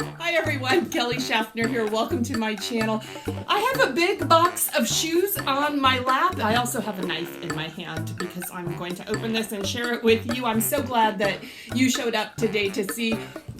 Hi everyone, KELLYSHAFFNER here. Welcome to my channel. I have a big box of shoes on my lap. I also have a knife in my hand because I'm going to open this and share it with you. I'm so glad that you showed up today to see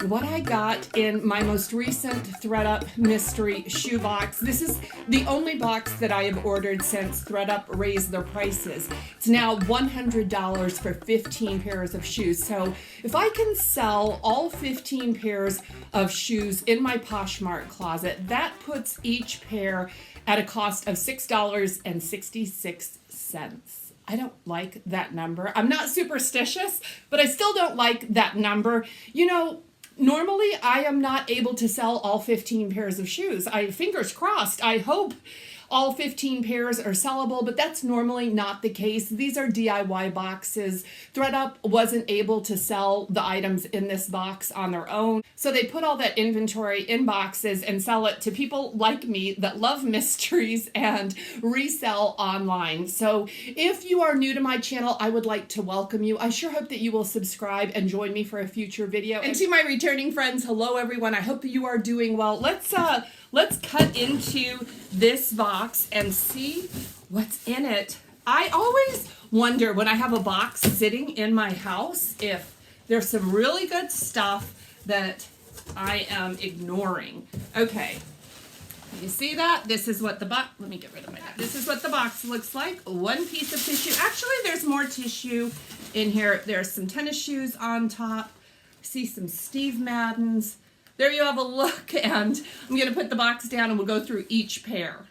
what I got in my most recent ThredUp mystery shoe box. This is the only box that I have ordered since ThredUp raised their prices. It's now $100 for 15 pairs of shoes. So if I can sell all 15 pairs of shoes in my Poshmark closet, that puts each pair at a cost of $6.66. I don't like that number. I'm not superstitious, but I still don't like that number. You know, normally I am not able to sell all 15 pairs of shoes. Fingers crossed, I hope all 15 pairs are sellable, but that's normally not the case. These are DIY boxes. ThredUp wasn't able to sell the items in this box on their own, so they put all that inventory in boxes and sell it to people like me that love mysteries and resell online. So if you are new to my channel, I would like to welcome you. I sure hope that you will subscribe and join me for a future video. And to my returning friends, hello everyone. I hope that you are doing well. Let's cut into this box and see what's in it. I always wonder when I have a box sitting in my house if there's some really good stuff that I am ignoring. Okay, you see that? This is what the box, let me get rid of my, this is what the box looks like. One piece of tissue. Actually, there's more tissue in here. There's some tennis shoes on top. See some Steve Maddens. There you have a look, and I'm going to put the box down and we'll go through each pair.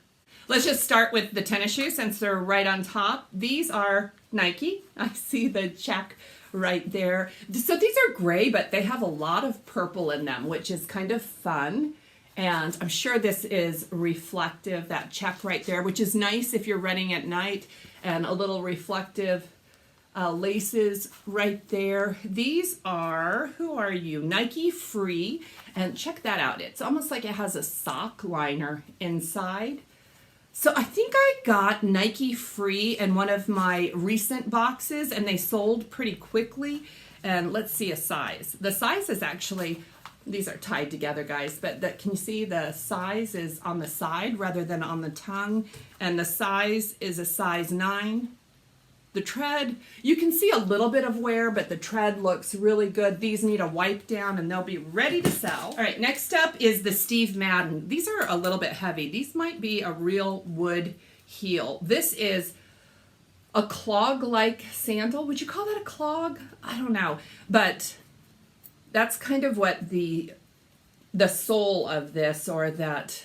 Let's just start with the tennis shoes since they're right on top. These are Nike. I see the check right there. So these are gray, but they have a lot of purple in them, which is kind of fun. And I'm sure this is reflective, that check right there, which is nice if you're running at night, and a little reflective laces right there. These are, who are you? Nike Free, and check that out. It's almost like it has a sock liner inside. So I think I got Nike Free in one of my recent boxes, and they sold pretty quickly. And let's see a size. The size is actually, these are tied together, guys, but can you see the size is on the side rather than on the tongue, and the size is a size 9. The tread, you can see a little bit of wear, but the tread looks really good. These need a wipe down and they'll be ready to sell. All right, next up is the Steve Madden. These are a little bit heavy. These might be a real wood heel. This is a clog-like sandal. Would you call that a clog? I don't know, but that's kind of what the sole of this, or that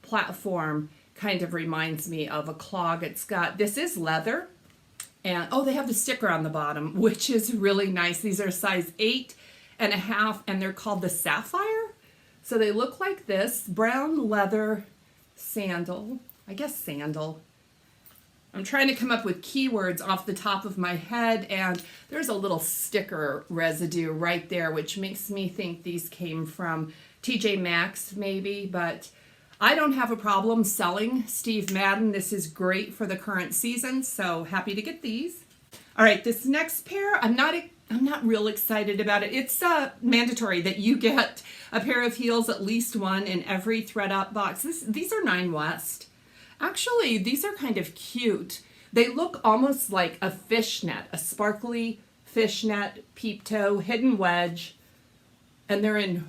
platform, kind of reminds me of a clog. It's got, this is leather. And, oh, they have the sticker on the bottom, which is really nice. These are size 8.5, and they're called the Safyre. So they look like this, brown leather sandal. I guess sandal. I'm trying to come up with keywords off the top of my head, and there's a little sticker residue right there, which makes me think these came from TJ Maxx maybe, but I don't have a problem selling Steve Madden. This is great for the current season, so happy to get these. All right, this next pair, I'm not real excited about it. It's mandatory that you get a pair of heels, at least one in every ThredUp box. These are 9 West. Actually, these are kind of cute. They look almost like a fishnet, a sparkly fishnet, peep toe, hidden wedge, and they're in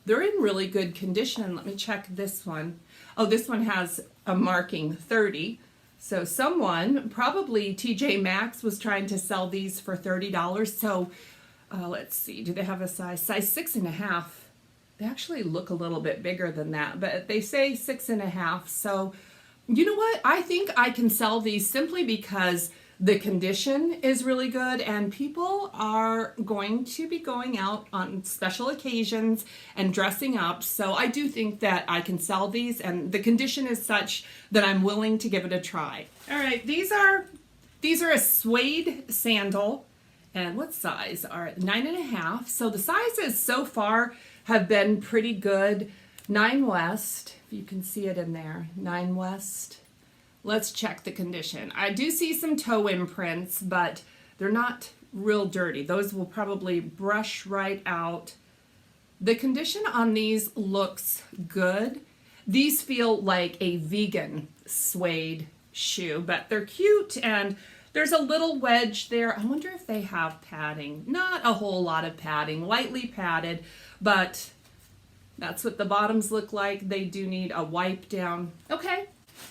really good condition. Let me check this one. Oh, this one has a marking 30. So someone, probably TJ Maxx, was trying to sell these for $30. So let's see, do they have a size? Size 6.5. They actually look a little bit bigger than that, but they say 6.5. So you know what? I think I can sell these simply because the condition is really good, and people are going to be going out on special occasions and dressing up. So I do think that I can sell these, and the condition is such that I'm willing to give it a try. All right, these are a suede sandal, and what size are 9.5? So the sizes so far have been pretty good. 9 West, if you can see it in there, 9 West. Let's check the condition. I do see some toe imprints, but they're not real dirty. Those will probably brush right out. The condition on these looks good. These feel like a vegan suede shoe, but they're cute, and there's a little wedge there. I wonder if they have padding. Not a whole lot of padding, lightly padded, but that's what the bottoms look like. They do need a wipe down. Okay.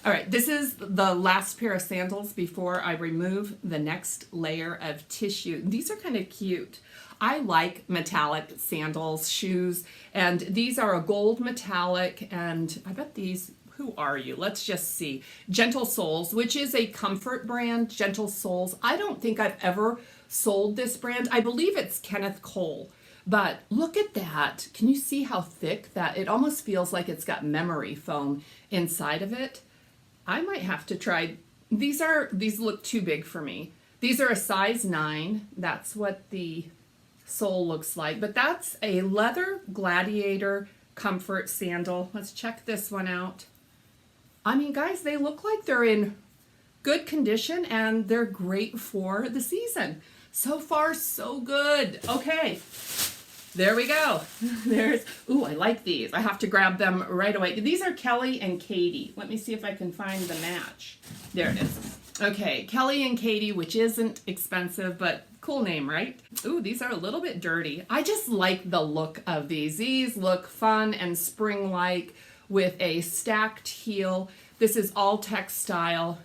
All right, this is the last pair of sandals before I remove the next layer of tissue. These are kind of cute. I like metallic sandals, shoes, and these are a gold metallic, and I bet these, who are you? Let's just see. Gentle Soles, which is a comfort brand, Gentle Soles. I don't think I've ever sold this brand. I believe it's Kenneth Cole. But look at that. Can you see how thick that? It almost feels like it's got memory foam inside of it. I might have to try. These look too big for me. These are a size 9. That's what the sole looks like. But that's a leather Gladiator comfort sandal. Let's check this one out. I mean, guys, they look like they're in good condition and they're great for the season. So far, so good. Okay. There we go. Ooh, I like these. I have to grab them right away. These are Kelly and Katie. Let me see if I can find the match. There it is. Okay, Kelly and Katie, which isn't expensive, but cool name, right? Ooh, these are a little bit dirty. I just like the look of these. These look fun and spring-like with a stacked heel. This is all textile,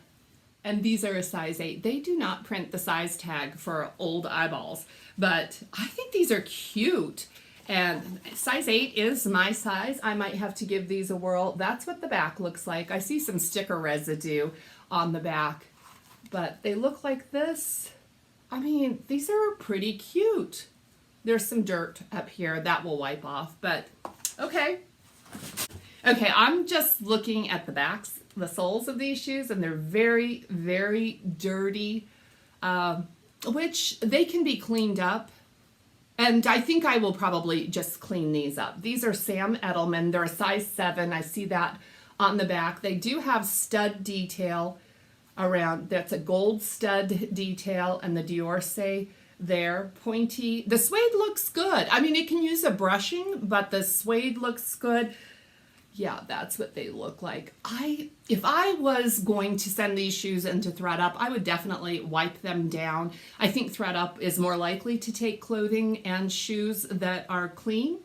and these are a size 8. They do not print the size tag for old eyeballs. But I think these are cute, and size 8 is my size. I might have to give these a whirl. That's what the back looks like. I see some sticker residue on the back, but they look like this. I mean, these are pretty cute. There's some dirt up here that will wipe off, but okay. Okay, I'm just looking at the backs, the soles of these shoes, and they're very, very dirty. Which they can be cleaned up, and I think I will probably just clean these up. These are Sam Edelman. They're a size 7. I see that on the back. They do have stud detail around. That's a gold stud detail, and the Dolce there, pointy. The suede looks good. I mean, it can use a brushing, but the suede looks good. Yeah, that's what they look like. If I was going to send these shoes into ThredUp, I would definitely wipe them down. I think ThredUp is more likely to take clothing and shoes that are clean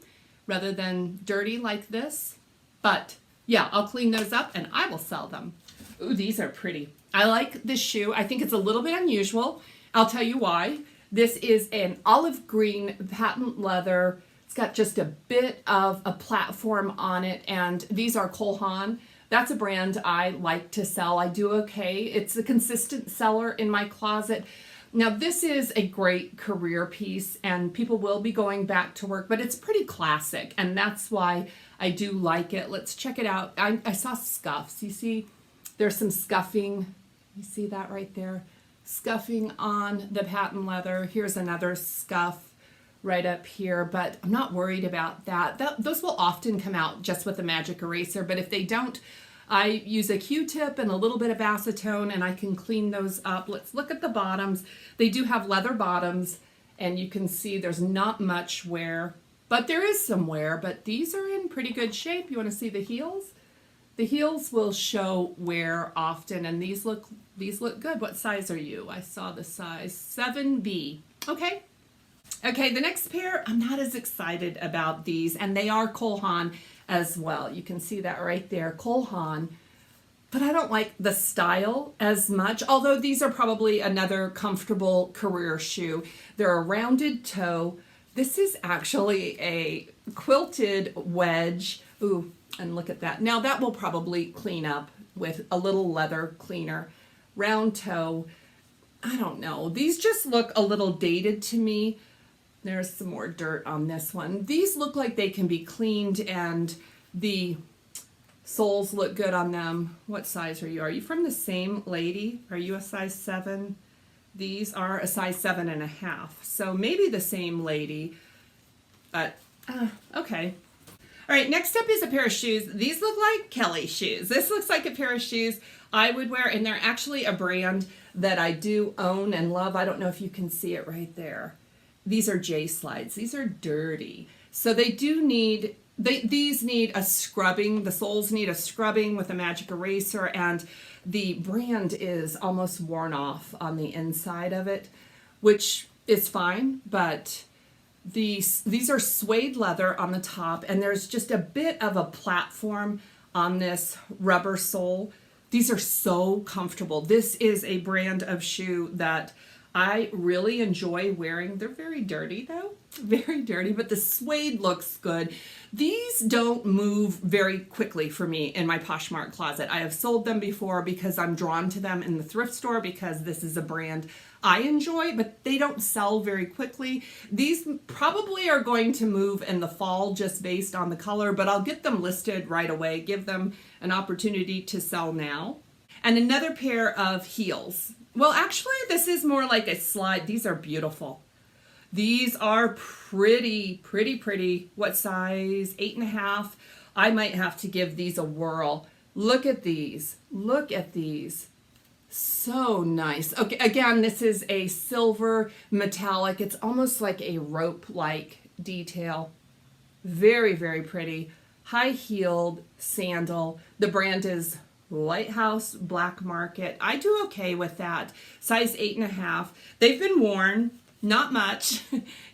rather than dirty like this. But yeah, I'll clean those up and I will sell them. Ooh, these are pretty. I like this shoe. I think it's a little bit unusual. I'll tell you why. This is an olive green patent leather. It's got just a bit of a platform on it, and these are Haan. That's a brand I like to sell. I do okay. It's a consistent seller in my closet. Now, this is a great career piece, and people will be going back to work, but it's pretty classic, and that's why I do like it. Let's check it out. I saw scuffs. You see, there's some scuffing. You see that right there? Scuffing on the patent leather. Here's another scuff right up here, but I'm not worried about that. Those will often come out just with a magic eraser, but if they don't, I use a Q-tip and a little bit of acetone and I can clean those up. Let's look at the bottoms. They do have leather bottoms, and you can see there's not much wear, but there is some wear, but these are in pretty good shape. You want to see the heels? The heels will show wear often, and these look good. What size are you? I saw the size 7B. Okay. Okay, the next pair, I'm not as excited about these, and they are Haan as well. You can see that right there, Haan. But I don't like the style as much, although these are probably another comfortable career shoe. They're a rounded toe. This is actually a quilted wedge. Ooh, and look at that. Now that will probably clean up with a little leather cleaner. Round toe. I don't know. These just look a little dated to me. There's some more dirt on this one. These look like they can be cleaned, and the soles look good on them. What size are you? Are you from the same lady? Are you a size 7? These are a size 7.5. So maybe the same lady, but okay. All right, next up is a pair of shoes. These look like Kelly shoes. This looks like a pair of shoes I would wear, and they're actually a brand that I do own and love. I don't know if you can see it right there. These are J slides. These are dirty. So they do need, these need a scrubbing. The soles need a scrubbing with a magic eraser, and the brand is almost worn off on the inside of it, which is fine, but these are suede leather on the top, and there's just a bit of a platform on this rubber sole. These are so comfortable. This is a brand of shoe that I really enjoy wearing. They're very dirty though, very dirty, but the suede looks good. These don't move very quickly for me in my Poshmark closet. I have sold them before because I'm drawn to them in the thrift store because this is a brand I enjoy, but they don't sell very quickly. These probably are going to move in the fall just based on the color, but I'll get them listed right away, give them an opportunity to sell now. And another pair of heels. Well, actually, this is more like a slide. These are beautiful. These are pretty, pretty, pretty. What size? 8.5. I might have to give these a whirl. Look at these. Look at these. So nice. Okay, again, this is a silver metallic. It's almost like a rope-like detail. Very, very pretty. High-heeled sandal. The brand is Lighthouse Black Market. I do okay with that. Size 8.5. They've been worn, not much.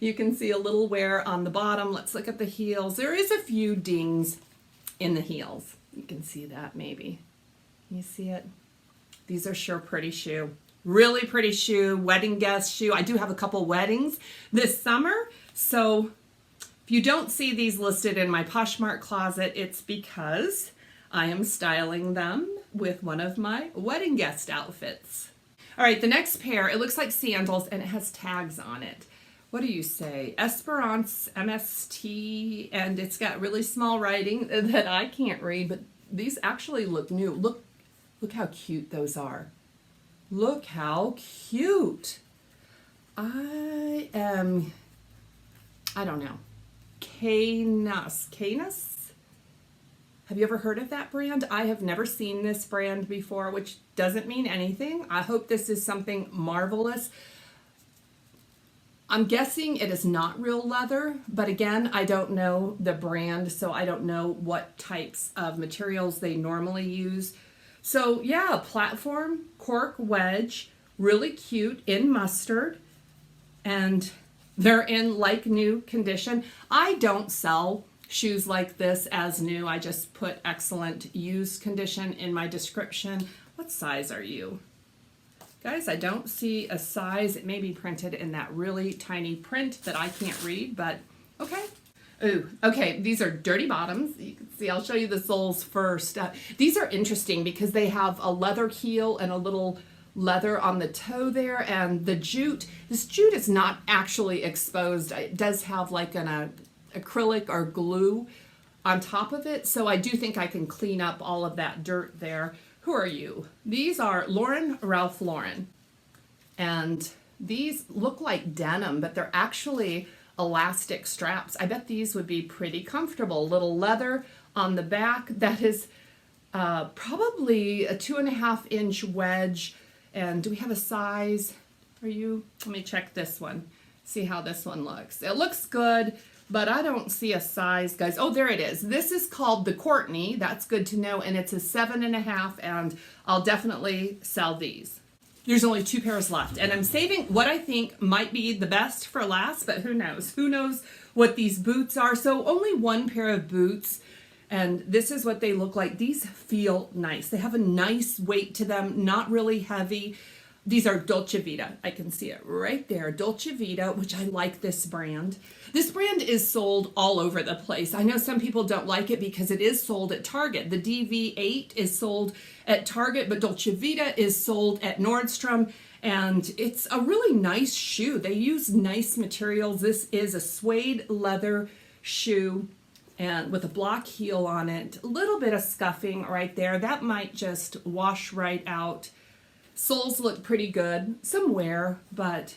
You can see a little wear on the bottom. Let's look at the heels. There is a few dings in the heels. You can see that maybe. You see it? These are sure pretty shoe. Really pretty shoe, wedding guest shoe. I do have a couple weddings this summer, so if you don't see these listed in my Poshmark closet, it's because I am styling them with one of my wedding guest outfits. All right, the next pair, it looks like sandals and it has tags on it. What do you say? Esperance MST, and it's got really small writing that I can't read, but these actually look new. Look how cute those are. Look how cute. I don't know. Kaanas. Have you ever heard of that brand? I have never seen this brand before, which doesn't mean anything. I hope this is something marvelous. I'm guessing it is not real leather, but again, I don't know the brand, so I don't know what types of materials they normally use. So yeah, platform, Cork Wedge, really cute in mustard, and they're in like new condition. I don't sell shoes like this as new. I just put excellent used condition in my description. What size are you? Guys, I don't see a size. It may be printed in that really tiny print that I can't read, but okay. Ooh, okay, these are dirty bottoms. You can see, I'll show you the soles first. These are interesting because they have a leather heel and a little leather on the toe there, and the jute, this jute is not actually exposed. It does have like an acrylic or glue on top of it, so I do think I can clean up all of that dirt there. Who are you? These are Ralph Lauren, and these look like denim, but they're actually elastic straps. I bet these would be pretty comfortable. Little leather on the back. That is probably a 2.5-inch wedge. And do we have a size? Let me check this one. See how this one looks. It looks good, but I don't see a size, guys. Oh, there it is. This is called the Cortney. That's good to know. And it's a 7.5, and I'll definitely sell these. There's only 2 pairs left, and I'm saving what I think might be the best for last, but who knows? Who knows what these boots are? So only 1 pair of boots, and this is what they look like. These feel nice. They have a nice weight to them, not really heavy. These are Dolce Vita. I can see it right there. Dolce Vita, which I like this brand. This brand is sold all over the place. I know some people don't like it because it is sold at Target. The DV8 is sold at Target, but Dolce Vita is sold at Nordstrom, and it's a really nice shoe. They use nice materials. This is a suede leather shoe and with a block heel on it. A little bit of scuffing right there. That might just wash right out. Soles look pretty good, some wear, but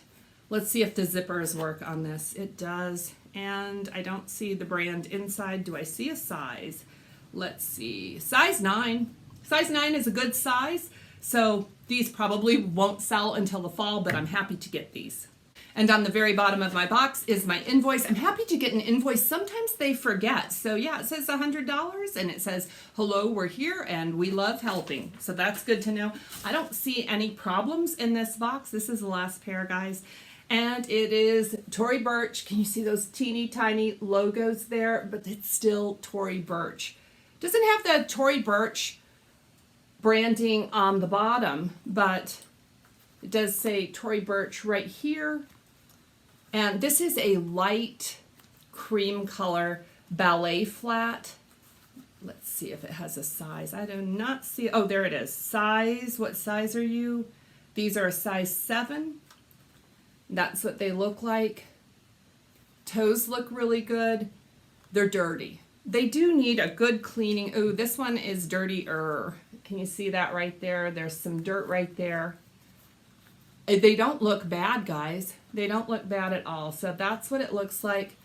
let's see if the zippers work on this. It does, and I don't see the brand inside. Do I see a size? Let's see, size 9. Size 9 is a good size, so these probably won't sell until the fall, but I'm happy to get these. And on the very bottom of my box is my invoice. I'm happy to get an invoice. Sometimes they forget. So yeah, it says $100 and it says, hello, we're here and we love helping. So that's good to know. I don't see any problems in this box. This is the last pair, guys. And it is Tory Burch. Can you see those teeny tiny logos there? But it's still Tory Burch. Doesn't have the Tory Burch branding on the bottom, but it does say Tory Burch right here. And this is a light cream color ballet flat. Let's see if it has a size. I do not see. Oh, there it is. Size. What size are you? These are a size 7. That's what they look like. Toes look really good. They're dirty. They do need a good cleaning. Oh, this one is dirtier. Can you see that right there? There's some dirt right there. They don't look bad, guys. They don't look bad at all. So that's what it looks like.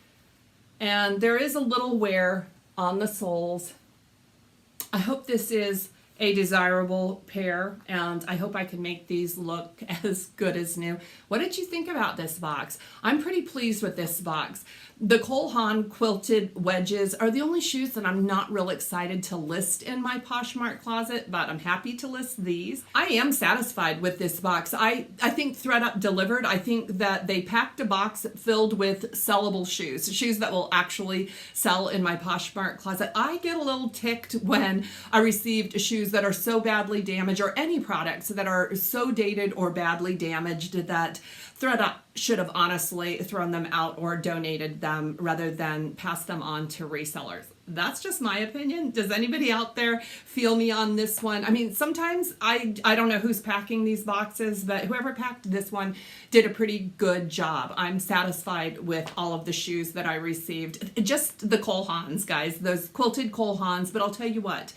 And there is a little wear on the soles. I hope this is a desirable pair, and I hope I can make these look as good as new. What did you think about this box? I'm pretty pleased with this box. The Haan quilted wedges are the only shoes that I'm not real excited to list in my Poshmark closet, but I'm happy to list these. I am satisfied with this box. I think ThredUp delivered. I think that they packed a box filled with sellable shoes, shoes that will actually sell in my Poshmark closet. I get a little ticked when I received shoes that are so badly damaged, or any products that are so dated or badly damaged that ThredUp should have honestly thrown them out or donated them rather than pass them on to resellers. That's just my opinion. Does anybody out there feel me on this one? I mean, sometimes I don't know who's packing these boxes, but whoever packed this one did a pretty good job. I'm satisfied with all of the shoes that I received. Just the Haans, guys, those quilted Haans. But I'll tell you what,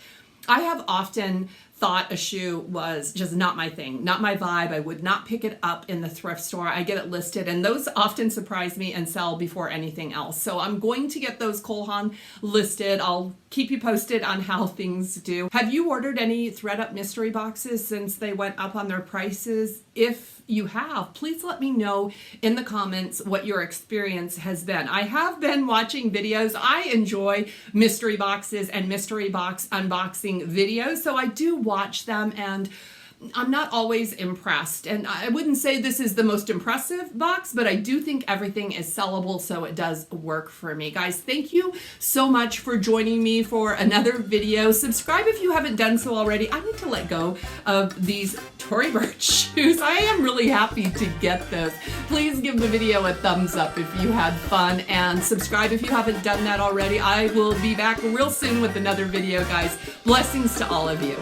I have often thought a shoe was just not my thing, not my vibe. I would not pick it up in the thrift store. I get it listed, and those often surprise me and sell before anything else. So I'm going to get those Haan listed. I'll keep you posted on how things do. Have you ordered any ThredUp mystery boxes since they went up on their prices? If you have, please let me know in the comments what your experience has been. I have been watching videos. I enjoy mystery boxes and mystery box unboxing videos, so I do watch them, and I'm not always impressed. And I wouldn't say this is the most impressive box, but I do think everything is sellable, so it does work for me. Guys, thank you so much for joining me for another video. Subscribe if you haven't done so already. I need to let go of these Tory Burch shoes. I am really happy to get those. Please give the video a thumbs up if you had fun, and subscribe if you haven't done that already. I will be back real soon with another video, guys. Blessings to all of you.